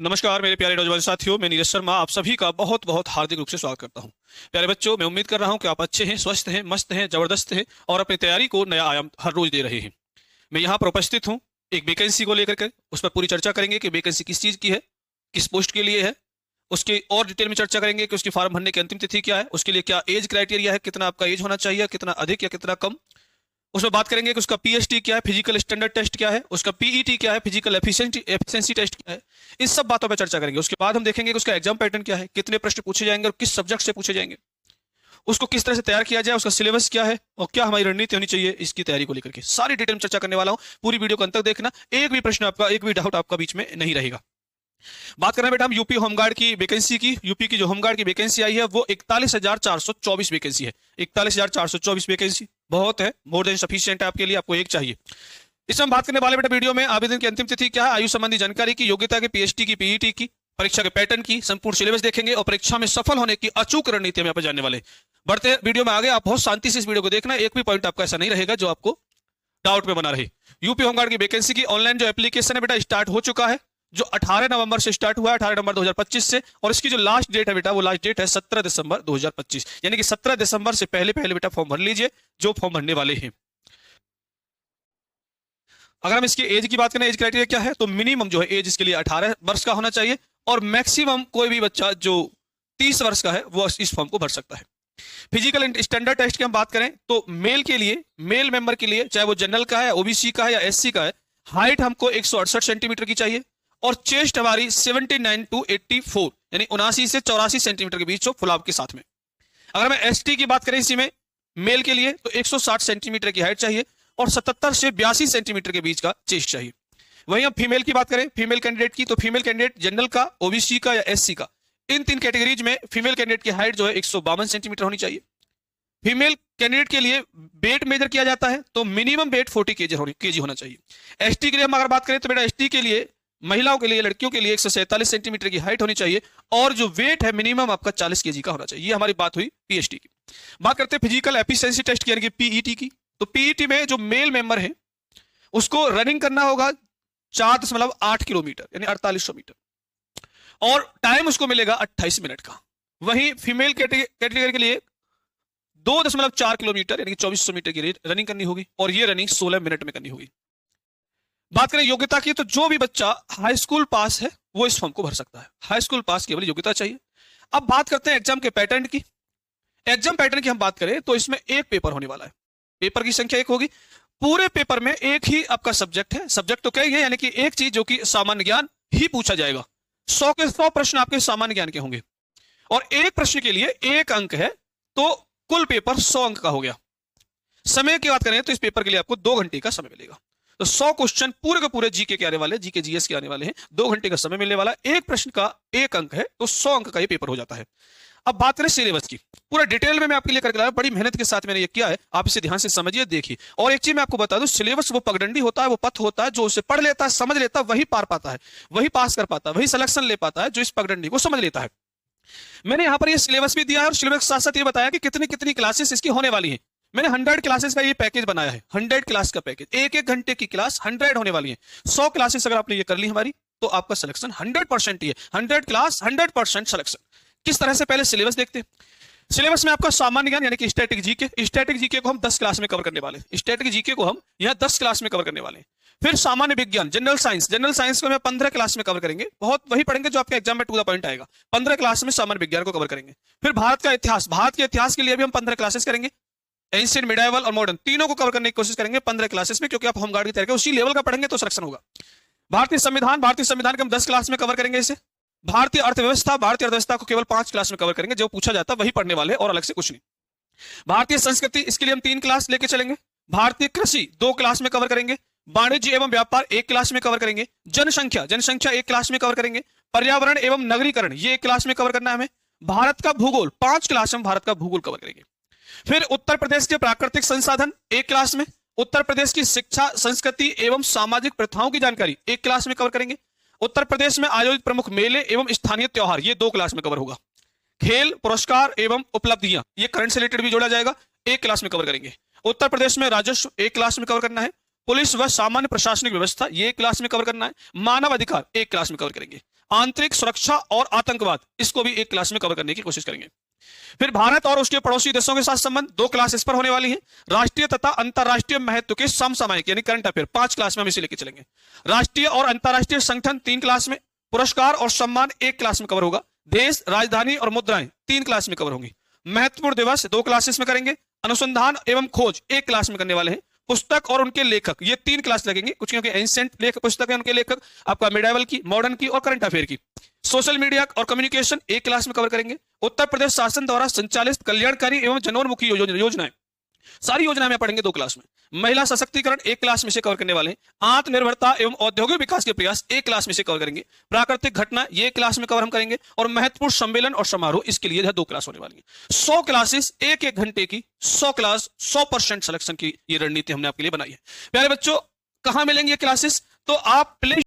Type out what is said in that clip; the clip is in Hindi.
नमस्कार मेरे प्यारे नौजवान साथियों, मैं नीरज शर्मा आप सभी का बहुत बहुत हार्दिक रूप से स्वागत करता हूं। प्यारे बच्चों, मैं उम्मीद कर रहा हूं कि आप अच्छे हैं, स्वस्थ हैं, मस्त हैं, जबरदस्त हैं और अपनी तैयारी को नया आयाम हर रोज दे रहे हैं। मैं यहाँ पर उपस्थित हूँ एक वैकेंसी को लेकर के, उस पर पूरी चर्चा करेंगे कि वैकेंसी किस चीज़ की है, किस पोस्ट के लिए है, उसके और डिटेल में चर्चा करेंगे कि उसकी फॉर्म भरने की अंतिम तिथि क्या है, उसके लिए क्या एज क्राइटेरिया है, कितना आपका एज होना चाहिए, कितना अधिक या कितना कम। उसमें बात करेंगे कि उसका पीएचटी क्या है, फिजिकल स्टैंडर्ड टेस्ट क्या है, उसका पीईटी क्या है, फिजिकल एफिशिएंसी टेस्ट क्या है। इन सब बातों पर चर्चा करेंगे। उसके बाद हम देखेंगे कि उसका एग्जाम पैटर्न क्या है, कितने प्रश्न पूछे जाएंगे और किस सब्जेक्ट से पूछे जाएंगे, उसको किस तरह से तैयार किया जाए, उसका सिलेबस क्या है और क्या हमारी रणनीति होनी चाहिए इसकी तैयारी को लेकर के सारी डिटेल में चर्चा करने वाला हूं। पूरी वीडियो को अंत तक देखना, एक भी प्रश्न आपका, एक भी डाउट आपका बीच में नहीं रहेगा। बात करना बेटा हम यूपी होमगार्ड की वैकेंसी की। यूपी की जो होमगार्ड की वैकेंसी आई है वो 41,424 वैकेंसी है। 41,424 वैकेंसी बहुत है, मोर देन सफिशिएंट है आपके लिए, आपको एक चाहिए। इसमें हम बात करने वाले बेटा वीडियो में आवेदन की अंतिम तिथि क्या है, आयु संबंधी जानकारी की, योग्यता की, पीएचडी की, पीईटी की, परीक्षा के पैटर्न की, संपूर्ण सिलेबस देखेंगे और परीक्षा में सफल होने की अचूक रणनीति हम यहाँ पर जानने वाले। बढ़ते वीडियो में आगे, आप बहुत शांति से इस वीडियो को देखना, एक भी पॉइंट आपका ऐसा नहीं रहेगा जो आपको डाउट में बना रहे। यूपी होमगार्ड की वैकेंसी की ऑनलाइन जो एप्लीकेशन है बेटा स्टार्ट हो चुका है, जो 18 नवंबर से स्टार्ट हुआ है, 18 नवंबर 2025 से, और इसकी जो लास्ट डेट है बेटा वो लास्ट डेट है 17 दिसंबर 2025, यानी कि 17 दिसंबर से पहले पहले बेटा फॉर्म भर लीजिए जो फॉर्म भरने वाले हैं। अगर हम इसकी एज की बात करें, एज क्राइटेरिया क्या है, तो मिनिमम जो है एज इसके लिए 18 वर्ष का होना चाहिए और मैक्सिमम कोई भी बच्चा जो 30 वर्ष का है वो इस फॉर्म को भर सकता है। फिजिकल स्टैंडर्ड टेस्ट की हम बात करें तो मेल के लिए, मेल मेंबर के लिए, चाहे वो जनरल का है, ओबीसी का है या एससी का है, हाइट हमको 168 सेंटीमीटर की चाहिए और चेस्ट हमारी 79 to 84 यानी 79 से 84 सेंटीमीटर के बीच हो फुलाव के साथ में। अगर मैं एसटी की बात करें इसी में मेल के लिए तो 160 सेंटीमीटर की हाइट चाहिए और 77 से 82 सेंटीमीटर के बीच का चेस्ट चाहिए। वहीं हम फीमेल की बात करें, फीमेल कैंडिडेट की, तो फीमेल कैंडिडेट जनरल का, ओबीसी का या एससी का, इन तीन कैटेगरीज में फीमेल कैंडिडेट की हाइट जो है 152 सेंटीमीटर होनी चाहिए। फीमेल कैंडिडेट के लिए वेट मेजर किया जाता है तो मिनिमम वेट 40 केजी होना चाहिए। एसटी के लिए हम अगर बात करें तो बेटा एसटी के लिए, महिलाओं के लिए, लड़कियों के लिए 147 सेंटीमीटर की हाइट होनी चाहिए और जो वेट है मिनिमम आपका 40 केजी का होना चाहिए। ये हमारी बात हुई पीएचडी की। बात करते हैं फिजिकल एफिशिएंसी टेस्ट यानी कि पीईटी की। तो पीईटी में जो मेल मेंबर है उसको रनिंग करना होगा 4.8 किलोमीटर यानी 4800 मीटर और टाइम उसको मिलेगा 28 मिनट का। वहीं फीमेल कैटेगरी के लिए 2.4 किलोमीटर यानी 2400 मीटर की रनिंग करनी होगी और ये रनिंग 16 मिनट में करनी होगी। बात करें योग्यता की तो जो भी बच्चा हाई स्कूल पास है वो इस फॉर्म को भर सकता है। हाई स्कूल पास केवल योग्यता चाहिए। अब बात करते हैं एग्जाम के पैटर्न की। एग्जाम पैटर्न की हम बात करें तो इसमें एक पेपर होने वाला है, पेपर की संख्या एक होगी। पूरे पेपर में एक ही आपका सब्जेक्ट है, सब्जेक्ट तो क्या है यानी कि एक चीज जो कि सामान्य ज्ञान ही पूछा जाएगा। 100 के 100 प्रश्न आपके सामान्य ज्ञान के होंगे और एक प्रश्न के लिए 1 अंक है तो कुल पेपर 100 अंक का हो गया। समय की बात करें तो इस पेपर के लिए आपको 2 घंटे का समय मिलेगा। तो 100 क्वेश्चन पूरे के पूरे जीके के आने वाले, जीके जीएस के आने वाले हैं। 2 घंटे का समय मिलने वाला है, एक प्रश्न का 1 अंक है तो 100 अंक का ये पेपर हो जाता है। अब बात करें सिलेबस की, पूरा डिटेल में मैं आपके लिए करके लाया, बड़ी मेहनत के साथ मैंने ये किया है, आप इसे ध्यान से समझिए, देखिए। और एक चीज मैं आपको बता दूं, सिलेबस वो पगडंडी होता है, वो पथ होता है, जो उसे पढ़ लेता है, समझ लेता है, वही पार पाता है, वही पास कर पाता है, वही सिलेक्शन ले पाता है जो इस पगडंडी को समझ लेता है। मैंने यहां पर ये सिलेबस भी दिया है और सिलेबस के साथ साथ ये बताया कि कितनी कितनी क्लासेस इसकी होने वाली हैं। मैंने 100 क्लासेस का ये पैकेज बनाया है, 100 क्लास का पैकेज, 1-1 घंटे की क्लास 100 होने वाली है। 100 क्लासेस अगर आपने ये कर ली हमारी तो आपका सिलेक्शन 100% ही है। 100 क्लास 100% सिलेक्शन। किस तरह से, पहले सिलेबस देखते हैं। सिलेबस में आपका सामान्य ज्ञान यानी कि स्टैटिक जीके को हम 10 क्लास में कवर करने वाले हैं। स्टैटिक जीके को हम यहाँ 10 क्लास में कवर करने वाले हैं। फिर सामान्य विज्ञान, जनरल साइंस को हम 15 क्लास में कवर करेंगे, बहुत वही पढ़ेंगे जो आपके एग्जाम में टू द पॉइंट आएगा। 15 क्लास में सामान्य विज्ञान को कवर करेंगे। फिर भारत का इतिहास, भारत के इतिहास के लिए भी हम 15 क्लासेस करेंगे। एंशिएंट, मिडाइवल और मॉडर्न तीनों को कवर करने की कोशिश करेंगे 15 क्लासेस में, क्योंकि आप होमगार्ड की तैयारी उसी लेवल का पढ़ेंगे तो सिलेक्शन होगा। भारतीय संविधान को हम 10 क्लास में कवर करेंगे इसे। भारतीय अर्थव्यवस्था को केवल 5 क्लास में कवर करेंगे, जो पूछा जाता है वही पढ़ने वाले और अलग से कुछ नहीं। भारतीय संस्कृति, इसके लिए हम 3 क्लास लेके चलेंगे। भारतीय कृषि 2 क्लास में कवर करेंगे। वाणिज्य एवं व्यापार 1 क्लास में कवर करेंगे। जनसंख्या 1 क्लास में कवर करेंगे। पर्यावरण एवं नगरीकरण ये 1 क्लास में कवर करना है हमें। भारत का भूगोल 5 क्लास में भारत का भूगोल कवर करेंगे। फिर उत्तर प्रदेश के प्राकृतिक संसाधन 1 क्लास में। उत्तर प्रदेश की शिक्षा, संस्कृति एवं सामाजिक प्रथाओं की जानकारी 1 क्लास में कवर करेंगे। उत्तर प्रदेश में आयोजित प्रमुख मेले एवं स्थानीय त्योहार ये 2 क्लास में कवर होगा। खेल, पुरस्कार एवं उपलब्धियां ये करंट से रिलेटेड भी जोड़ा जाएगा, 1 क्लास में कवर करेंगे। उत्तर प्रदेश में राजस्व 1 क्लास में कवर करना है। पुलिस व सामान्य प्रशासनिक व्यवस्था ये 1 क्लास में कवर करना है। मानव अधिकार 1 क्लास में कवर करेंगे। आंतरिक सुरक्षा और आतंकवाद, इसको भी एक क्लास में कवर करने की कोशिश करेंगे। फिर भारत और उसके पड़ोसी देशों के साथ संबंध, 2 क्लास इस पर होने वाली है। राष्ट्रीय तथा अंतरराष्ट्रीय महत्व के समसामयिक यानी करंट अफेयर 5 क्लास में हम इसे लेके चलेंगे। राष्ट्रीय और अंतरराष्ट्रीय संगठन 3 क्लास में, पुरस्कार और सम्मान 1 क्लास में कवर होगा। देश, राजधानी और मुद्राएं 3 क्लास में कवर होंगी। महत्वपूर्ण दिवस 2 क्लासेस में करेंगे। अनुसंधान एवं खोज 1 क्लास में करने वाले हैं। पुस्तक और उनके लेखक, ये 3 क्लास लगेंगे। कुछ क्योंकि एंशिएंट लेखक पुस्तक है, उनके लेखक, आपका मिडाइवल की, मॉडर्न की और करंट अफेयर की। सोशल मीडिया और कम्युनिकेशन 1 क्लास में कवर करेंगे। उत्तर प्रदेश शासन द्वारा संचालित कल्याणकारी एवं जनोन्मुखी योजनाएं, सारी योजनाएं में पढ़ेंगे 2 क्लास में। महिला सशक्तिकरण 1 क्लास में से कवर करने वाले हैं। आत्मनिर्भरता एवं औद्योगिक विकास के प्रयास 1 क्लास में से कवर करेंगे। प्राकृतिक घटना ये 1 क्लास में कवर हम करेंगे। और महत्वपूर्ण सम्मेलन और समारोह, इसके लिए 2 क्लास होने वाली है। 100 क्लासेस, 1-1 घंटे की 100 क्लास, 100% सिलेक्शन की ये रणनीति हमने आपके लिए बनाई है। प्यारे बच्चों, कहां मिलेंगे ये क्लासेस? तो आप प्ले